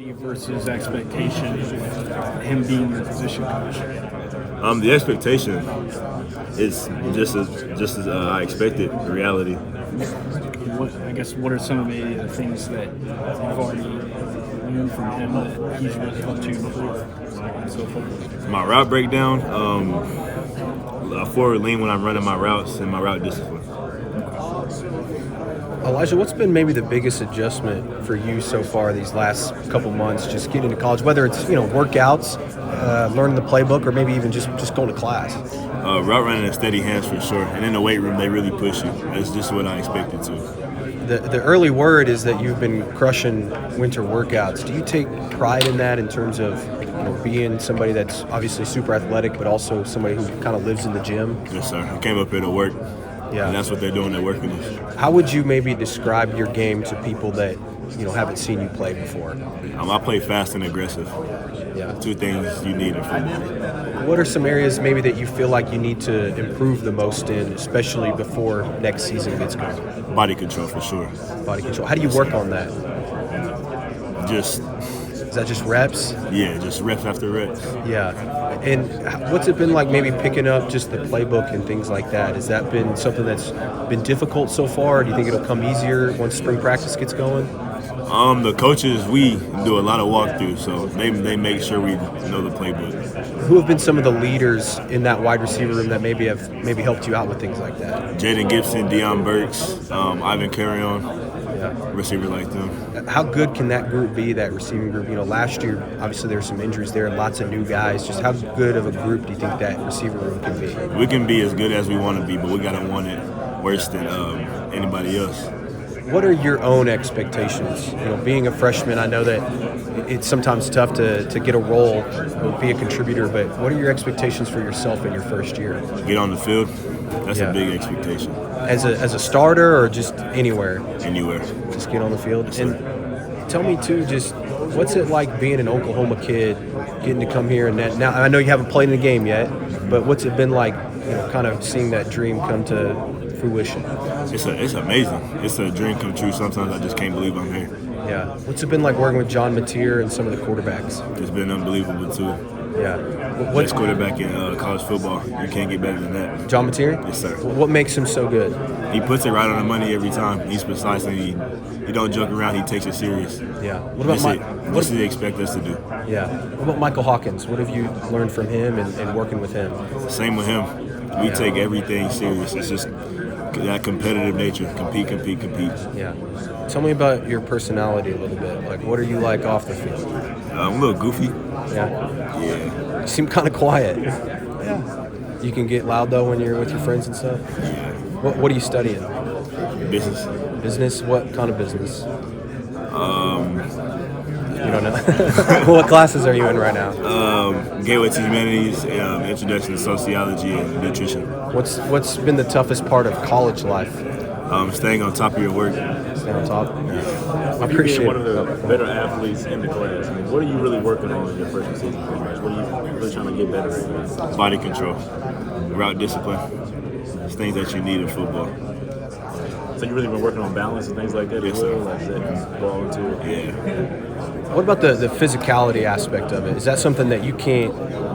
reality versus expectation with him being the position coach? The expectation is just as I expected. The reality. What are some of the things that you've already learned from him that he's really helped you improve so far? My route breakdown, forward lean when I'm running my routes, and my route discipline. Elijah, what's been maybe the biggest adjustment for you so far these last couple months, just getting to college, whether it's workouts, learning the playbook, or maybe even just going to class? Route running and steady hands for sure, and in the weight room they really push you. That's just what I expected to. The early word is that you've been crushing winter workouts. Do you take pride in that in terms of being somebody that's obviously super athletic, but also somebody who kind of lives in the gym? Yes, sir. I came up here to work. Yeah. And that's what they're doing. They're working us. How would you maybe describe your game to people that haven't seen you play before? I play fast and aggressive. Yeah. Two things you need in football. What are some areas maybe that you feel like you need to improve the most in, especially before next season gets going? Body control for sure. Body control. How do you work on that? Is that just reps? Yeah, just reps after reps. Yeah. And what's it been like maybe picking up just the playbook and things like that? Has that been something that's been difficult so far? Do you think it'll come easier once spring practice gets going? The coaches, we do a lot of walkthroughs, so they make sure we know the playbook. Who have been some of the leaders in that wide receiver room that maybe have helped you out with things like that? Jaden Gibson, Deion Burks, Ivan Carrion. Receiver like them. How good can that group be, that receiving group? Last year, obviously there were some injuries there, lots of new guys. Just how good of a group do you think that receiver room can be? We can be as good as we want to be, but we got to want it worse than anybody else. What are your own expectations? Being a freshman, I know that it's sometimes tough to get a role or be a contributor, but what are your expectations for yourself in your first year? Get on the field. That's a big expectation. As a starter or just anywhere? Anywhere. Just get on the field. Yes, and tell me too, just what's it like being an Oklahoma kid, getting to come here and that? Now I know you haven't played in a game yet, but what's it been like, kind of seeing that dream come to fruition? It's amazing. It's a dream come true. Sometimes I just can't believe I'm here. Yeah. What's it been like working with John Mateer and some of the quarterbacks? It's been unbelievable too. Yeah. Best quarterback in college football. You can't get better than that. John Mateer? Yes, sir. What makes him so good? He puts it right on the money every time. He's precise and he don't joke around. He takes it serious. Yeah. What does he expect us to do? Yeah. What about Michael Hawkins? What have you learned from him and working with him? Same with him. We take everything serious. It's just that competitive nature. Compete. Yeah. Tell me about your personality a little bit. Like, what are you like off the field? I'm a little goofy. Yeah. You seem kind of quiet. Yeah. You can get loud, though, when you're with your friends and stuff? Yeah. What are you studying? Business. Business? What kind of business? You don't know? What classes are you in right now? Gateway to Humanities, Introduction to Sociology and Nutrition. What's been the toughest part of college life? Staying on top of your work. Staying on top? Yeah. I appreciate one of the better athletes in the class. I mean, what are you really working on in your freshman season pretty much? What are you really trying to get better at? Body control, route discipline. It's things that you need in football. So you really been working on balance and things like that as well? Like that ball into it? Yeah. What about the physicality aspect of it? Is that something that you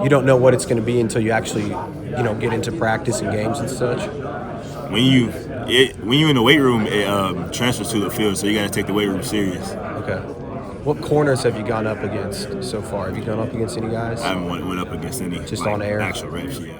don't know what it's going to be until you actually, get into practice and games and such? When you're in the weight room, it transfers to the field, so you got to take the weight room serious. Okay. What corners have you gone up against so far? Have you gone up against any guys? I haven't went up against any. Just on air? Actual reps, yeah.